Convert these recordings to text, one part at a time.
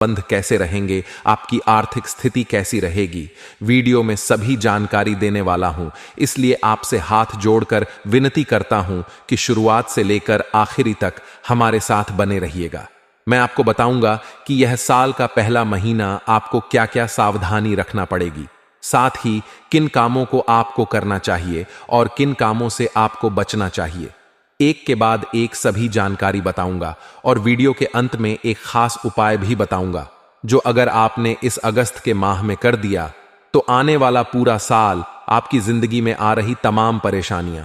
बंध कैसे रहेंगे, आपकी आर्थिक स्थिति कैसी रहेगी। वीडियो में सभी जानकारी देने वाला हूं, इसलिए आपसे हाथ जोड़कर विनती करता हूं कि शुरुआत से लेकर आखिरी तक हमारे साथ बने रहिएगा। मैं आपको बताऊंगा कि यह साल का पहला महीना आपको क्या क्या सावधानी रखना पड़ेगी, साथ ही किन कामों को आपको करना चाहिए और किन कामों से आपको बचना चाहिए। एक के बाद एक सभी जानकारी बताऊंगा और वीडियो के अंत में एक खास उपाय भी बताऊंगा, जो अगर आपने इस अगस्त के माह में कर दिया तो आने वाला पूरा साल आपकी जिंदगी में आ रही तमाम परेशानियां,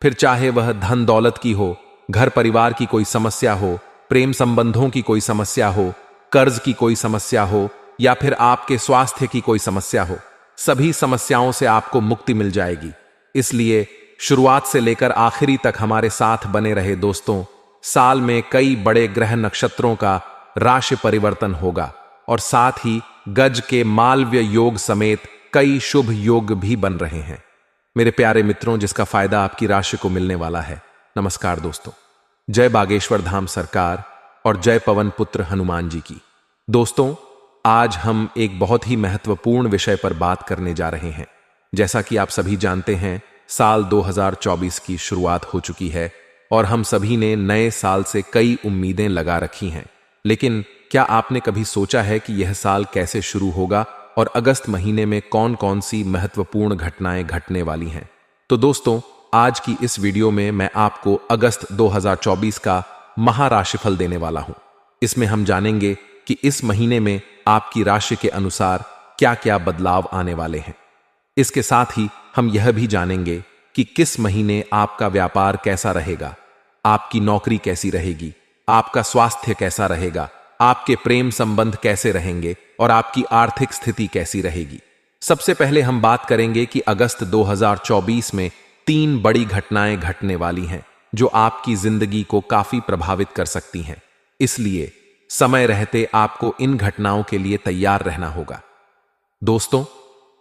फिर चाहे वह धन दौलत की हो, घर परिवार की कोई समस्या हो, प्रेम संबंधों की कोई समस्या हो, कर्ज की कोई समस्या हो या फिर आपके स्वास्थ्य की कोई समस्या हो, सभी समस्याओं से आपको मुक्ति मिल जाएगी। इसलिए शुरुआत से लेकर आखिरी तक हमारे साथ बने रहे दोस्तों। साल में कई बड़े ग्रह नक्षत्रों का राशि परिवर्तन होगा और साथ ही गज के मालव्य योग समेत कई शुभ योग भी बन रहे हैं मेरे प्यारे मित्रों, जिसका फायदा आपकी राशि को मिलने वाला है। नमस्कार दोस्तों, जय बागेश्वर धाम सरकार और जय पवन पुत्र हनुमान जी की। दोस्तों, आज हम एक बहुत ही महत्वपूर्ण विषय पर बात करने जा रहे हैं। जैसा कि आप सभी जानते हैं, साल 2024 की शुरुआत हो चुकी है और हम सभी ने नए साल से कई उम्मीदें लगा रखी हैं। लेकिन क्या आपने कभी सोचा है कि यह साल कैसे शुरू होगा और अगस्त महीने में कौन कौन सी महत्वपूर्ण घटनाएं घटने वाली हैं? तो दोस्तों, आज की इस वीडियो में मैं आपको अगस्त 2024 का महाराशिफल देने वाला हूं। इसमें हम जानेंगे कि इस महीने में आपकी राशि के अनुसार क्या क्या बदलाव आने वाले हैं। इसके साथ ही हम यह भी जानेंगे कि किस महीने आपका व्यापार कैसा रहेगा, आपकी नौकरी कैसी रहेगी, आपका स्वास्थ्य कैसा रहेगा, आपके प्रेम संबंध कैसे रहेंगे और आपकी आर्थिक स्थिति कैसी रहेगी। सबसे पहले हम बात करेंगे कि अगस्त 2024 में 3 बड़ी घटनाएं घटने वाली हैं जो आपकी जिंदगी को काफी प्रभावित कर सकती हैं। इसलिए समय रहते आपको इन घटनाओं के लिए तैयार रहना होगा। दोस्तों,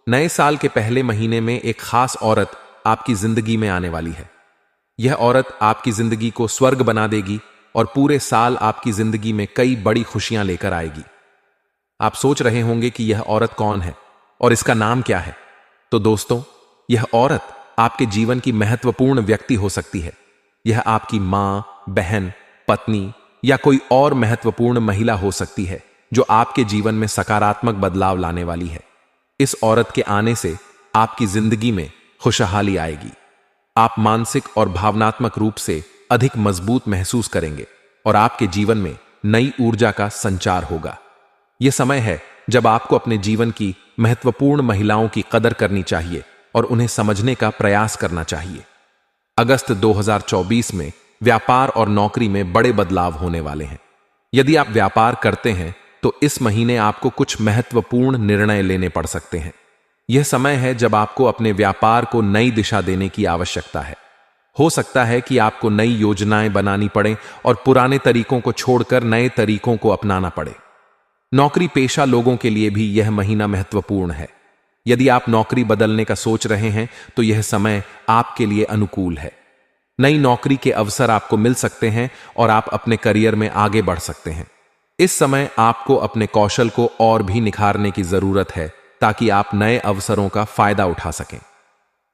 नए साल के पहले महीने में एक खास औरत आपकी जिंदगी में आने वाली है। यह औरत आपकी जिंदगी को स्वर्ग बना देगी और पूरे साल आपकी जिंदगी में कई बड़ी खुशियां लेकर आएगी। आप सोच रहे होंगे कि यह औरत कौन है और इसका नाम क्या है। तो दोस्तों, यह औरत आपके जीवन की महत्वपूर्ण व्यक्ति हो सकती है। यह आपकी मां, बहन, पत्नी या कोई और महत्वपूर्ण महिला हो सकती है जो आपके जीवन में सकारात्मक बदलाव लाने वाली है। इस औरत के आने से आपकी जिंदगी में खुशहाली आएगी। आप मानसिक और भावनात्मक रूप से अधिक मजबूत महसूस करेंगे और आपके जीवन में नई ऊर्जा का संचार होगा। यह समय है जब आपको अपने जीवन की महत्वपूर्ण महिलाओं की कदर करनी चाहिए और उन्हें समझने का प्रयास करना चाहिए। अगस्त 2024 में व्यापार और नौकरी में बड़े बदलाव होने वाले हैं। यदि आप व्यापार करते हैं तो इस महीने आपको कुछ महत्वपूर्ण निर्णय लेने पड़ सकते हैं। यह समय है जब आपको अपने व्यापार को नई दिशा देने की आवश्यकता है। हो सकता है कि आपको नई योजनाएं बनानी पड़े और पुराने तरीकों को छोड़कर नए तरीकों को अपनाना पड़े। नौकरी पेशा लोगों के लिए भी यह महीना महत्वपूर्ण है। यदि आप नौकरी बदलने का सोच रहे हैं तो यह समय आपके लिए अनुकूल है। नई नौकरी के अवसर आपको मिल सकते हैं और आप अपने करियर में आगे बढ़ सकते हैं। इस समय आपको अपने कौशल को और भी निखारने की जरूरत है ताकि आप नए अवसरों का फायदा उठा सकें।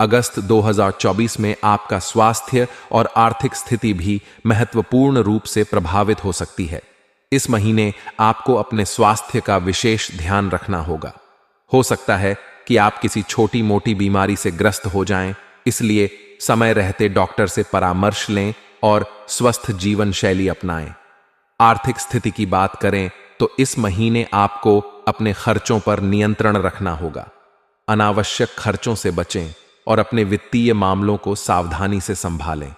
अगस्त 2024 में आपका स्वास्थ्य और आर्थिक स्थिति भी महत्वपूर्ण रूप से प्रभावित हो सकती है। इस महीने आपको अपने स्वास्थ्य का विशेष ध्यान रखना होगा। हो सकता है कि आप किसी छोटी मोटी बीमारी से ग्रस्त हो जाएं, इसलिए समय रहते डॉक्टर से परामर्श लें और स्वस्थ जीवन शैली अपनाएं। आर्थिक स्थिति की बात करें तो इस महीने आपको अपने खर्चों पर नियंत्रण रखना होगा। अनावश्यक खर्चों से बचें और अपने वित्तीय मामलों को सावधानी से संभालें।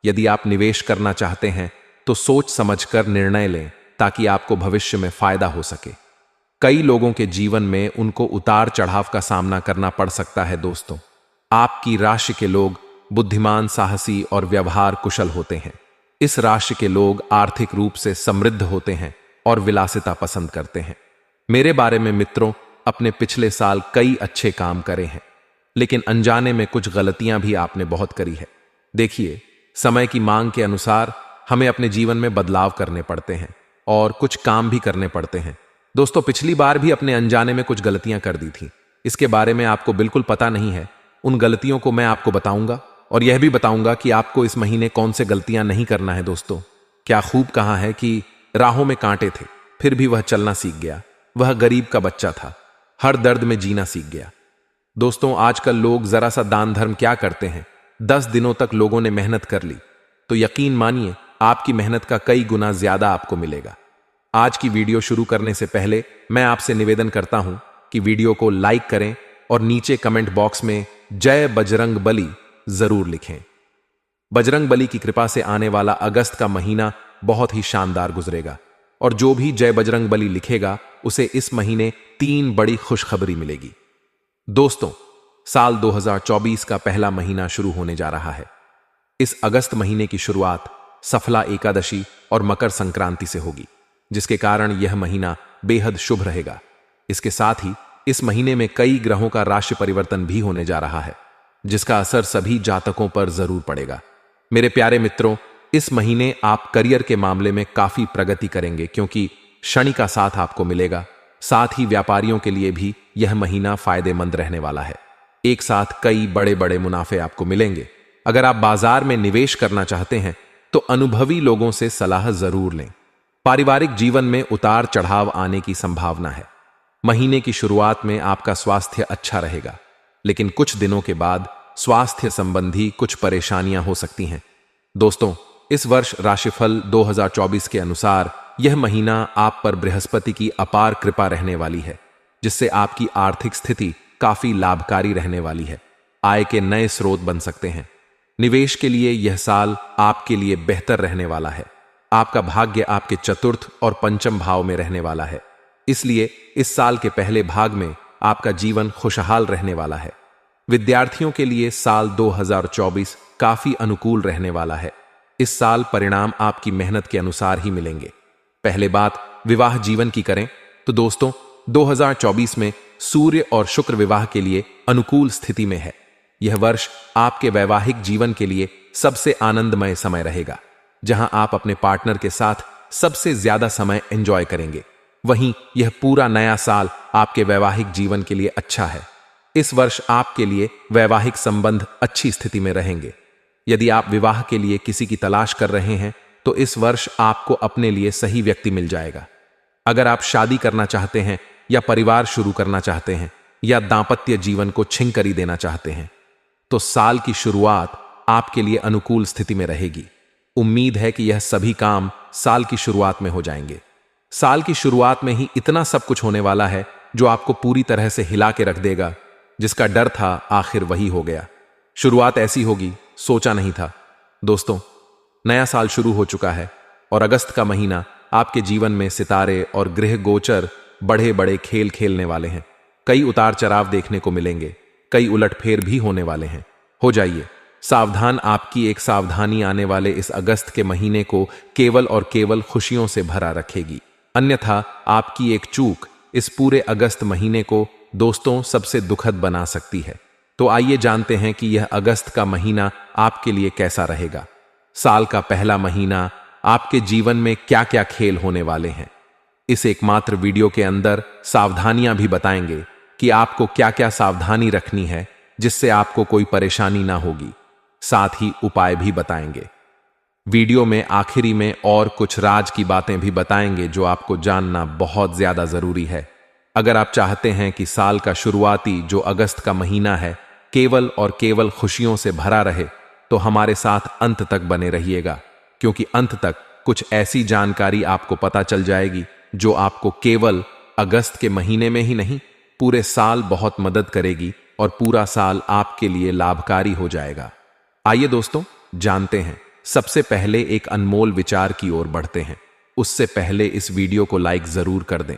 यदि आप निवेश करना चाहते हैं तो सोच समझकर निर्णय लें ताकि आपको भविष्य में फायदा हो सके। कई लोगों के जीवन में उनको उतार चढ़ाव का सामना करना पड़ सकता है। दोस्तों, आपकी राशि के लोग बुद्धिमान, साहसी और व्यवहार कुशल होते हैं। इस राशि के लोग आर्थिक रूप से समृद्ध होते हैं और विलासिता पसंद करते हैं। मेरे बारे में मित्रों, अपने पिछले साल कई अच्छे काम करे हैं, लेकिन अनजाने में कुछ गलतियां भी आपने बहुत करी है। देखिए, समय की मांग के अनुसार हमें अपने जीवन में बदलाव करने पड़ते हैं और कुछ काम भी करने पड़ते हैं। दोस्तों, पिछली बार भी अपने अनजाने में कुछ गलतियां कर दी थी। इसके बारे में आपको बिल्कुल पता नहीं है। उन गलतियों को मैं आपको बताऊंगा और यह भी बताऊंगा कि आपको इस महीने कौन से गलतियां नहीं करना है। दोस्तों, क्या खूब कहा है कि राहों में कांटे थे, फिर भी वह चलना सीख गया। वह गरीब का बच्चा था, हर दर्द में जीना सीख गया। दोस्तों, आजकल लोग जरा सा दान धर्म क्या करते हैं। 10 दिनों तक लोगों ने मेहनत कर ली, तो यकीन मानिए आपकी मेहनत का कई गुना ज्यादा आपको मिलेगा। आज की वीडियो शुरू करने से पहले मैं आपसे निवेदन करता हूं कि वीडियो को लाइक करें और नीचे कमेंट बॉक्स में जय बजरंग बली जरूर लिखें। बजरंग बली की कृपा से आने वाला अगस्त का महीना बहुत ही शानदार गुजरेगा और जो भी जय बजरंग बली लिखेगा उसे इस महीने 3 बड़ी खुशखबरी मिलेगी। दोस्तों, साल 2024 का पहला महीना शुरू होने जा रहा है। इस अगस्त महीने की शुरुआत सफला एकादशी और मकर संक्रांति से होगी, जिसके कारण यह महीना बेहद शुभ रहेगा। इसके साथ ही इस महीने में कई ग्रहों का राशि परिवर्तन भी होने जा रहा है, जिसका असर सभी जातकों पर जरूर पड़ेगा। मेरे प्यारे मित्रों, इस महीने आप करियर के मामले में काफी प्रगति करेंगे, क्योंकि शनि का साथ आपको मिलेगा। साथ ही व्यापारियों के लिए भी यह महीना फायदेमंद रहने वाला है। एक साथ कई बड़े बड़े मुनाफे आपको मिलेंगे। अगर आप बाजार में निवेश करना चाहते हैं तो अनुभवी लोगों से सलाह जरूर लें। पारिवारिक जीवन में उतार चढ़ाव आने की संभावना है। महीने की शुरुआत में आपका स्वास्थ्य अच्छा रहेगा, लेकिन कुछ दिनों के बाद स्वास्थ्य संबंधी कुछ परेशानियां हो सकती हैं। दोस्तों, इस वर्ष राशिफल 2024 के अनुसार यह महीना आप पर बृहस्पति की अपार कृपा रहने वाली है, जिससे आपकी आर्थिक स्थिति काफी लाभकारी रहने वाली है। आय के नए स्रोत बन सकते हैं। निवेश के लिए यह साल आपके लिए बेहतर रहने वाला है। आपका भाग्य आपके चतुर्थ और पंचम भाव में रहने वाला है, इसलिए इस साल के पहले भाग में आपका जीवन खुशहाल रहने वाला है। विद्यार्थियों के लिए साल 2024 काफी अनुकूल रहने वाला है। इस साल परिणाम आपकी मेहनत के अनुसार ही मिलेंगे। पहले बात विवाह जीवन की करें तो दोस्तों, 2024 में सूर्य और शुक्र विवाह के लिए अनुकूल स्थिति में है। यह वर्ष आपके वैवाहिक जीवन के लिए सबसे आनंदमय समय रहेगा, जहां आप अपने पार्टनर के साथ सबसे ज्यादा समय एंजॉय करेंगे। वहीं यह पूरा नया साल आपके वैवाहिक जीवन के लिए अच्छा है। इस वर्ष आपके लिए वैवाहिक संबंध अच्छी स्थिति में रहेंगे। यदि आप विवाह के लिए किसी की तलाश कर रहे हैं तो इस वर्ष आपको अपने लिए सही व्यक्ति मिल जाएगा। अगर आप शादी करना चाहते हैं या परिवार शुरू करना चाहते हैं या दांपत्य जीवन को छिंकरी देना चाहते हैं तो साल की शुरुआत आपके लिए अनुकूल स्थिति में रहेगी। उम्मीद है कि यह सभी काम साल की शुरुआत में हो जाएंगे। साल की शुरुआत में ही इतना सब कुछ होने वाला है जो आपको पूरी तरह से हिला के रख देगा। जिसका डर था आखिर वही हो गया। शुरुआत ऐसी होगी सोचा नहीं था। दोस्तों, नया साल शुरू हो चुका है और अगस्त का महीना आपके जीवन में सितारे और गृह गोचर बड़े बड़े खेल खेलने वाले हैं। कई उतार चढ़ाव देखने को मिलेंगे, कई उलटफेर भी होने वाले हैं। हो जाइए सावधान। आपकी एक सावधानी आने वाले इस अगस्त के महीने को केवल और केवल खुशियों से भरा रखेगी, अन्यथा आपकी एक चूक इस पूरे अगस्त महीने को दोस्तों सबसे दुखद बना सकती है। तो आइए जानते हैं कि यह अगस्त का महीना आपके लिए कैसा रहेगा। साल का पहला महीना आपके जीवन में क्या क्या खेल होने वाले हैं, इस एकमात्र वीडियो के अंदर सावधानियां भी बताएंगे कि आपको क्या क्या सावधानी रखनी है जिससे आपको कोई परेशानी ना होगी। साथ ही उपाय भी बताएंगे। वीडियो में आखिरी में और कुछ राज की बातें भी बताएंगे जो आपको जानना बहुत ज्यादा जरूरी है। अगर आप चाहते हैं कि साल का शुरुआती जो अगस्त का महीना है केवल और केवल खुशियों से भरा रहे तो हमारे साथ अंत तक बने रहिएगा, क्योंकि अंत तक कुछ ऐसी जानकारी आपको पता चल जाएगी जो आपको केवल अगस्त के महीने में ही नहीं पूरे साल बहुत मदद करेगी और पूरा साल आपके लिए लाभकारी हो जाएगा। आइए दोस्तों जानते हैं। सबसे पहले एक अनमोल विचार की ओर बढ़ते हैं। उससे पहले इस वीडियो को लाइक जरूर कर दें।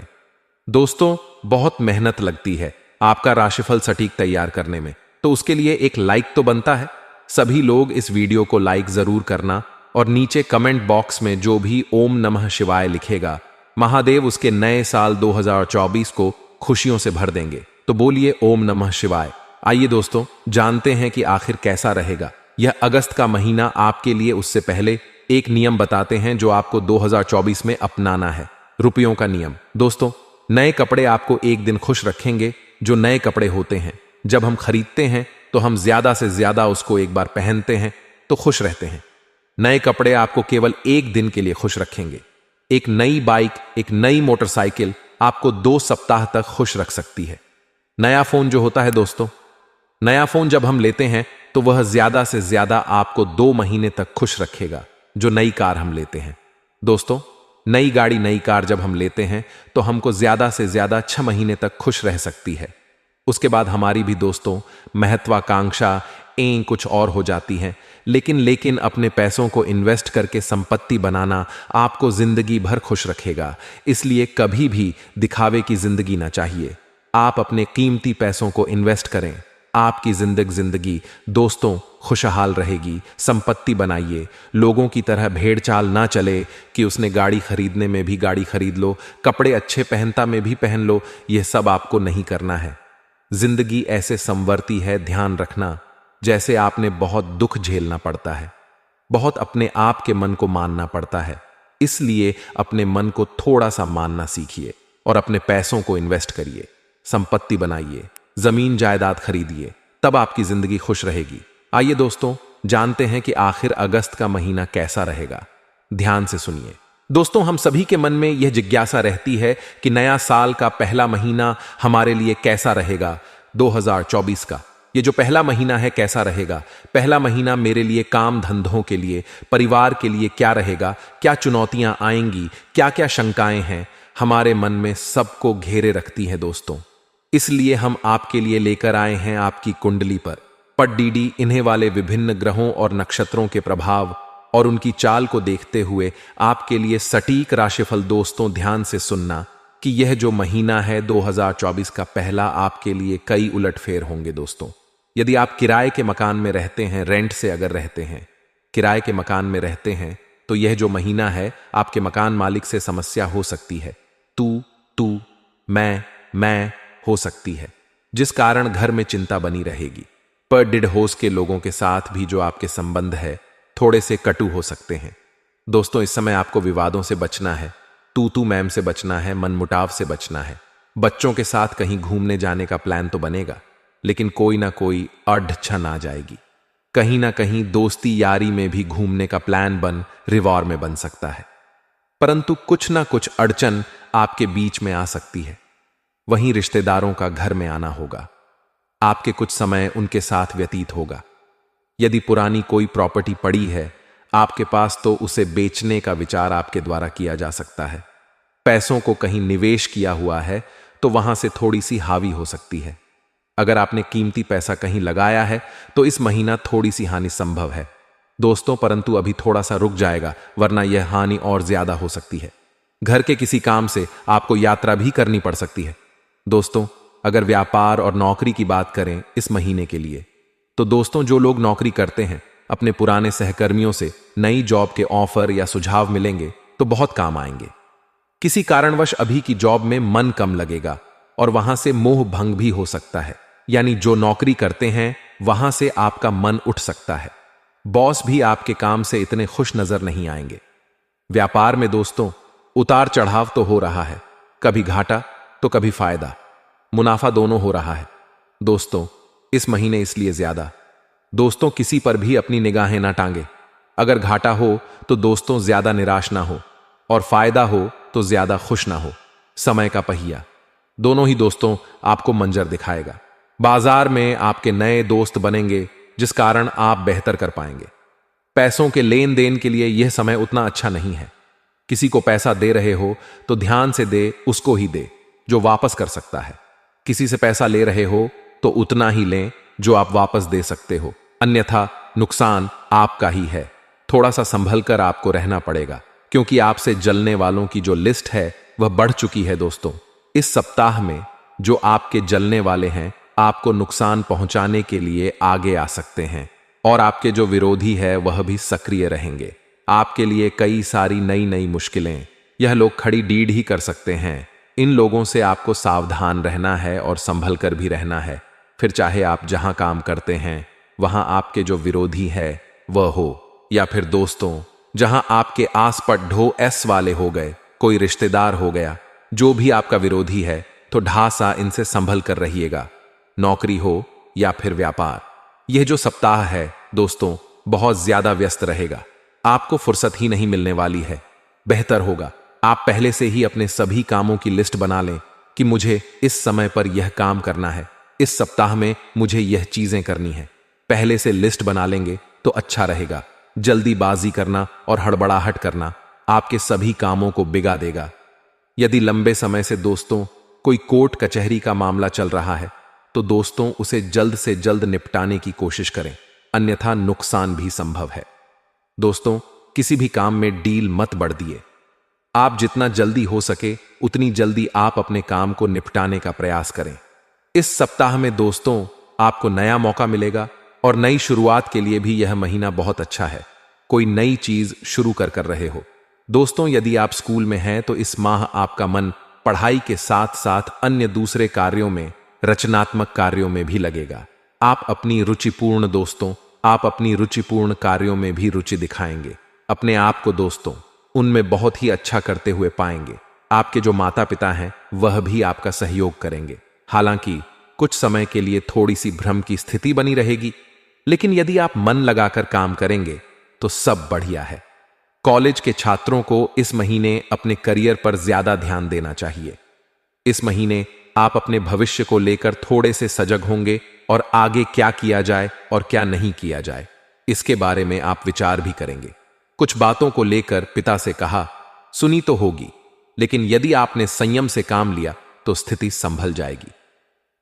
दोस्तों, बहुत मेहनत लगती है आपका राशिफल सटीक तैयार करने में, तो उसके लिए एक लाइक तो बनता है। सभी लोग इस वीडियो को लाइक जरूर करना और नीचे कमेंट बॉक्स में जो भी ओम नमः शिवाय लिखेगा, महादेव उसके नए साल 2024 को खुशियों से भर देंगे। तो बोलिए ओम नमः शिवाय। आइए दोस्तों जानते हैं कि आखिर कैसा रहेगा यह अगस्त का महीना आपके लिए। उससे पहले एक नियम बताते हैं जो आपको 2024 में अपनाना है, रुपयों का नियम। दोस्तों, नए कपड़े आपको एक दिन खुश रखेंगे। जो नए कपड़े होते हैं, जब हम खरीदते हैं तो हम ज्यादा से ज्यादा उसको एक बार पहनते हैं तो खुश रहते हैं। नए कपड़े आपको केवल एक दिन के लिए खुश रखेंगे। एक नई बाइक, एक नई मोटरसाइकिल आपको 2 सप्ताह तक खुश रख सकती है। नया फोन जो होता है दोस्तों, नया फोन जब हम लेते हैं तो वह ज्यादा से ज्यादा आपको 2 महीने तक खुश रखेगा। जो नई कार हम लेते हैं दोस्तों, नई गाड़ी, नई कार जब हम लेते हैं तो हमको ज्यादा से ज्यादा 6 महीने तक खुश रह सकती है। उसके बाद हमारी भी दोस्तों महत्वाकांक्षा कुछ और हो जाती है। लेकिन अपने पैसों को इन्वेस्ट करके संपत्ति बनाना आपको जिंदगी भर खुश रखेगा। इसलिए कभी भी दिखावे की जिंदगी ना चाहिए। आप अपने कीमती पैसों को इन्वेस्ट करें। आपकी जिंदगी दोस्तों खुशहाल रहेगी। संपत्ति बनाइए। लोगों की तरह भेड़ चाल ना चले कि उसने गाड़ी खरीदने में भी गाड़ी खरीद लो, कपड़े अच्छे पहनता में भी पहन लो। यह सब आपको नहीं करना है। जिंदगी ऐसे संवरती है, ध्यान रखना, जैसे आपने बहुत दुख झेलना पड़ता है, बहुत अपने आप के मन को मानना पड़ता है। इसलिए अपने मन को थोड़ा सा मानना सीखिए और अपने पैसों को इन्वेस्ट करिए, संपत्ति बनाइए, जमीन जायदाद खरीदिए, तब आपकी जिंदगी खुश रहेगी। आइए दोस्तों जानते हैं कि आखिर अगस्त का महीना कैसा रहेगा। ध्यान से सुनिए दोस्तों, हम सभी के मन में यह जिज्ञासा रहती है कि नया साल का पहला महीना हमारे लिए कैसा रहेगा। 2024 का ये जो पहला महीना है कैसा रहेगा। पहला महीना मेरे लिए काम धंधों के लिए, परिवार के लिए क्या रहेगा, क्या चुनौतियां आएंगी, क्या क्या शंकाएं हैं, हमारे मन में सबको घेरे रखती हैं दोस्तों। इसलिए हम आपके लिए लेकर आए हैं आपकी कुंडली पर पट्डीडी इन्हें वाले विभिन्न ग्रहों और नक्षत्रों के प्रभाव और उनकी चाल को देखते हुए आपके लिए सटीक राशिफल। दोस्तों ध्यान से सुनना कि यह जो महीना है 2024 का पहला, आपके लिए कई उलटफेर होंगे दोस्तों। यदि आप किराए के मकान में रहते हैं, रेंट से अगर रहते हैं, किराए के मकान में रहते हैं, तो यह जो महीना है आपके मकान मालिक से समस्या हो सकती है। तू मैं हो सकती है, जिस कारण घर में चिंता बनी रहेगी। पर डिड होस के लोगों के साथ भी जो आपके संबंध है थोड़े से कटु हो सकते हैं। दोस्तों इस समय आपको विवादों से बचना है, तू मैम से बचना है, मनमुटाव से बचना है। बच्चों के साथ कहीं घूमने जाने का प्लान तो बनेगा, लेकिन कोई ना कोई अड़चन आ जाएगी। कहीं ना कहीं दोस्ती यारी में भी घूमने का प्लान बन रिवॉर में बन सकता है, परंतु कुछ ना कुछ अड़चन आपके बीच में आ सकती है। वहीं रिश्तेदारों का घर में आना होगा, आपके कुछ समय उनके साथ व्यतीत होगा। यदि पुरानी कोई प्रॉपर्टी पड़ी है आपके पास तो उसे बेचने का विचार आपके द्वारा किया जा सकता है। पैसों को कहीं निवेश किया हुआ है तो वहां से थोड़ी सी हावी हो सकती है। अगर आपने कीमती पैसा कहीं लगाया है तो इस महीना थोड़ी सी हानि संभव है दोस्तों, परंतु अभी थोड़ा सा रुक जाएगा, वरना यह हानि और ज्यादा हो सकती है। घर के किसी काम से आपको यात्रा भी करनी पड़ सकती है। दोस्तों अगर व्यापार और नौकरी की बात करें इस महीने के लिए, तो दोस्तों जो लोग नौकरी करते हैं अपने पुराने सहकर्मियों से नई जॉब के ऑफर या सुझाव मिलेंगे तो बहुत काम आएंगे। किसी कारणवश अभी की जॉब में मन कम लगेगा और वहां से मोह भंग भी हो सकता है, यानी जो नौकरी करते हैं वहां से आपका मन उठ सकता है। बॉस भी आपके काम से इतने खुश नजर नहीं आएंगे। व्यापार में दोस्तों उतार चढ़ाव तो हो रहा है, कभी घाटा तो कभी फायदा, मुनाफा दोनों हो रहा है दोस्तों इस महीने। इसलिए ज्यादा दोस्तों किसी पर भी अपनी निगाहें ना टांगे। अगर घाटा हो तो दोस्तों ज्यादा निराश ना हो, और फायदा हो तो ज्यादा खुश ना हो। समय का पहिया दोनों ही दोस्तों आपको मंजर दिखाएगा। बाजार में आपके नए दोस्त बनेंगे जिस कारण आप बेहतर कर पाएंगे। पैसों के लेन देन के लिए यह समय उतना अच्छा नहीं है। किसी को पैसा दे रहे हो तो ध्यान से दे, उसको ही दे जो वापस कर सकता है। किसी से पैसा ले रहे हो तो उतना ही लें जो आप वापस दे सकते हो, अन्यथा नुकसान आपका ही है। थोड़ा सा संभल कर आपको रहना पड़ेगा, क्योंकि आपसे जलने वालों की जो लिस्ट है वह बढ़ चुकी है दोस्तों। इस सप्ताह में जो आपके जलने वाले हैं आपको नुकसान पहुंचाने के लिए आगे आ सकते हैं, और आपके जो विरोधी है वह भी सक्रिय रहेंगे। आपके लिए कई सारी नई मुश्किलें यह लोग खड़ी डीड ही कर सकते हैं। इन लोगों से आपको सावधान रहना है और संभल कर भी रहना है। फिर चाहे आप जहां काम करते हैं वहां आपके जो विरोधी है वह हो, या फिर दोस्तों जहां आपके आस पर ढो एस वाले हो गए, कोई रिश्तेदार हो गया, जो भी आपका विरोधी है तो ढासा इनसे संभल कर रहिएगा, नौकरी हो या फिर व्यापार। यह जो सप्ताह है दोस्तों बहुत ज्यादा व्यस्त रहेगा, आपको फुर्सत ही नहीं मिलने वाली है। बेहतर होगा आप पहले से ही अपने सभी कामों की लिस्ट बना लें कि मुझे इस समय पर यह काम करना है, इस सप्ताह में मुझे यह चीजें करनी है। पहले से लिस्ट बना लेंगे तो अच्छा रहेगा। जल्दीबाजी करना और हड़बड़ाहट करना आपके सभी कामों को बिगा देगा। यदि लंबे समय से दोस्तों कोई कोर्ट कचहरी का मामला चल रहा है तो दोस्तों उसे जल्द से जल्द निपटाने की कोशिश करें, अन्यथा नुकसान भी संभव है। दोस्तों किसी भी काम में डील मत बढ़ दिए। आप जितना जल्दी हो सके उतनी जल्दी आप अपने काम को निपटाने का प्रयास करें। इस सप्ताह में दोस्तों आपको नया मौका मिलेगा और नई शुरुआत के लिए भी यह महीना बहुत अच्छा है। कोई नई चीज शुरू कर रहे हो। दोस्तों यदि आप स्कूल में हैं तो इस माह आपका मन पढ़ाई के साथ साथ अन्य दूसरे कार्यों में, रचनात्मक कार्यों में भी लगेगा। आप अपनी रुचिपूर्ण कार्यों में भी रुचि दिखाएंगे। अपने आप को दोस्तों उनमें बहुत ही अच्छा करते हुए पाएंगे। आपके जो माता पिता हैं वह भी आपका सहयोग करेंगे। हालांकि कुछ समय के लिए थोड़ी सी भ्रम की स्थिति बनी रहेगी, लेकिन यदि आप मन लगाकर काम करेंगे तो सब बढ़िया है। कॉलेज के छात्रों को इस महीने अपने करियर पर ज्यादा ध्यान देना चाहिए। इस महीने आप अपने भविष्य को लेकर थोड़े से सजग होंगे और आगे क्या किया जाए और क्या नहीं किया जाए इसके बारे में आप विचार भी करेंगे। कुछ बातों को लेकर पिता से कहा सुनी तो होगी, लेकिन यदि आपने संयम से काम लिया तो स्थिति संभल जाएगी।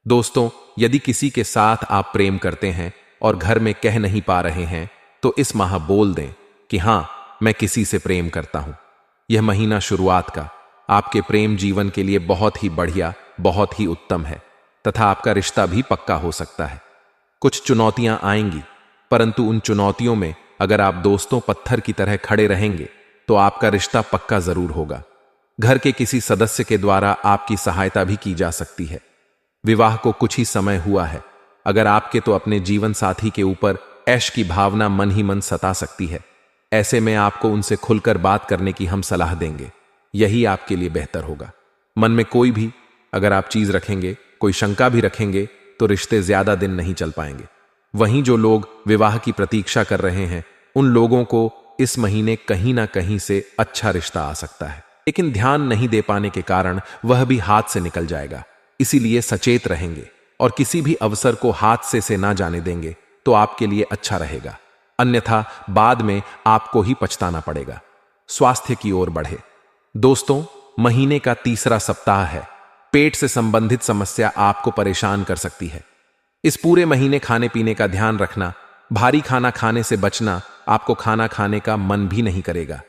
दोस्तों यदि किसी के साथ आप प्रेम करते हैं और घर में कह नहीं पा रहे हैं तो इस माह बोल दें कि हां मैं किसी से प्रेम करता हूं। यह महीना शुरुआत का आपके प्रेम जीवन के लिए बहुत ही बढ़िया, बहुत ही उत्तम है तथा आपका रिश्ता भी पक्का हो सकता है। कुछ चुनौतियां आएंगी, परंतु उन चुनौतियों में अगर आप दोस्तों पत्थर की तरह खड़े रहेंगे तो आपका रिश्ता पक्का जरूर होगा। घर के किसी सदस्य के द्वारा आपकी सहायता भी की जा सकती है। विवाह को कुछ ही समय हुआ है। अगर आपके तो अपने जीवन साथी के ऊपर ऐश की भावना मन ही मन सता सकती है। ऐसे में आपको उनसे खुलकर बात करने की हम सलाह देंगे, यही आपके लिए बेहतर होगा। मन में कोई भी अगर आप चीज रखेंगे, कोई शंका भी रखेंगे तो रिश्ते ज्यादा दिन नहीं चल पाएंगे। वहीं जो लोग विवाह की प्रतीक्षा कर रहे हैं उन लोगों को इस महीने कहीं ना कहीं से अच्छा रिश्ता आ सकता है, लेकिन ध्यान नहीं दे पाने के कारण वह भी हाथ से निकल जाएगा। इसीलिए सचेत रहेंगे और किसी भी अवसर को हाथ से ना जाने देंगे तो आपके लिए अच्छा रहेगा, अन्यथा बाद में आपको ही पछताना पड़ेगा। स्वास्थ्य की ओर बढ़े। दोस्तों महीने का तीसरा सप्ताह है। पेट से संबंधित समस्या आपको परेशान कर सकती है। इस पूरे महीने खाने पीने का ध्यान रखना, भारी खाना खाने से बचना, आपको खाना खाने का मन भी नहीं करेगा।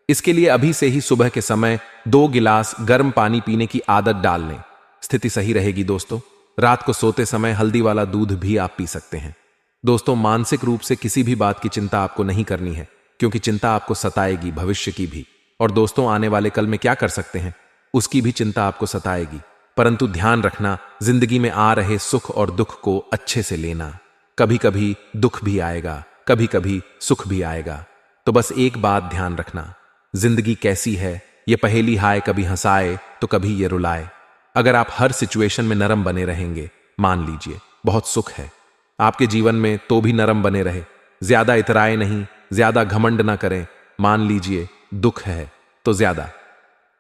इसके लिए अभी से ही सुबह के समय 2 गिलास गर्म पानी पीने की आदत डाल लें, स्थिति सही रहेगी। दोस्तों रात को सोते समय हल्दी वाला दूध भी आप पी सकते हैं। दोस्तों मानसिक रूप से किसी भी बात की चिंता आपको नहीं करनी है, क्योंकि चिंता आपको सताएगी, भविष्य की भी, और दोस्तों आने वाले कल में क्या कर सकते हैं उसकी भी चिंता आपको सताएगी। परंतु ध्यान रखना, जिंदगी में आ रहे सुख और दुख को अच्छे से लेना। कभी कभी दुख भी आएगा, कभी कभी सुख भी आएगा। तो बस एक बात ध्यान रखना, जिंदगी कैसी है ये पहेली हाय, कभी हंसाए तो कभी ये रुलाए। अगर आप हर सिचुएशन में नरम बने रहेंगे, मान लीजिए बहुत सुख है आपके जीवन में, तो भी नरम बने रहे, ज्यादा इतराए नहीं, ज्यादा घमंड ना करें। मान लीजिए दुख है तो ज्यादा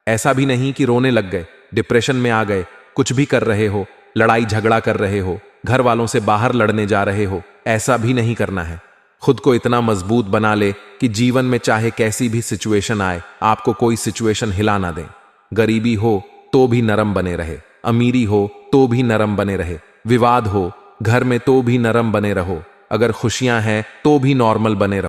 ऐसा भी नहीं कि रोने लग गए, डिप्रेशन में आ गए, कुछ भी कर रहे हो, लड़ाई झगड़ा कर रहे हो, घर वालों से बाहर लड़ने जा रहे हो, ऐसा भी नहीं करना है। खुद को इतना मजबूत बना ले कि जीवन में चाहे कैसी भी सिचुएशन आए, आपको कोई सिचुएशन हिला ना दे। गरीबी हो तो भी नरम बने रहे, अमीरी हो तो भी नरम बने रहे, विवाद हो घर में तो भी नरम बने रहो, अगर खुशियां हैं तो भी नॉर्मल बने रहो।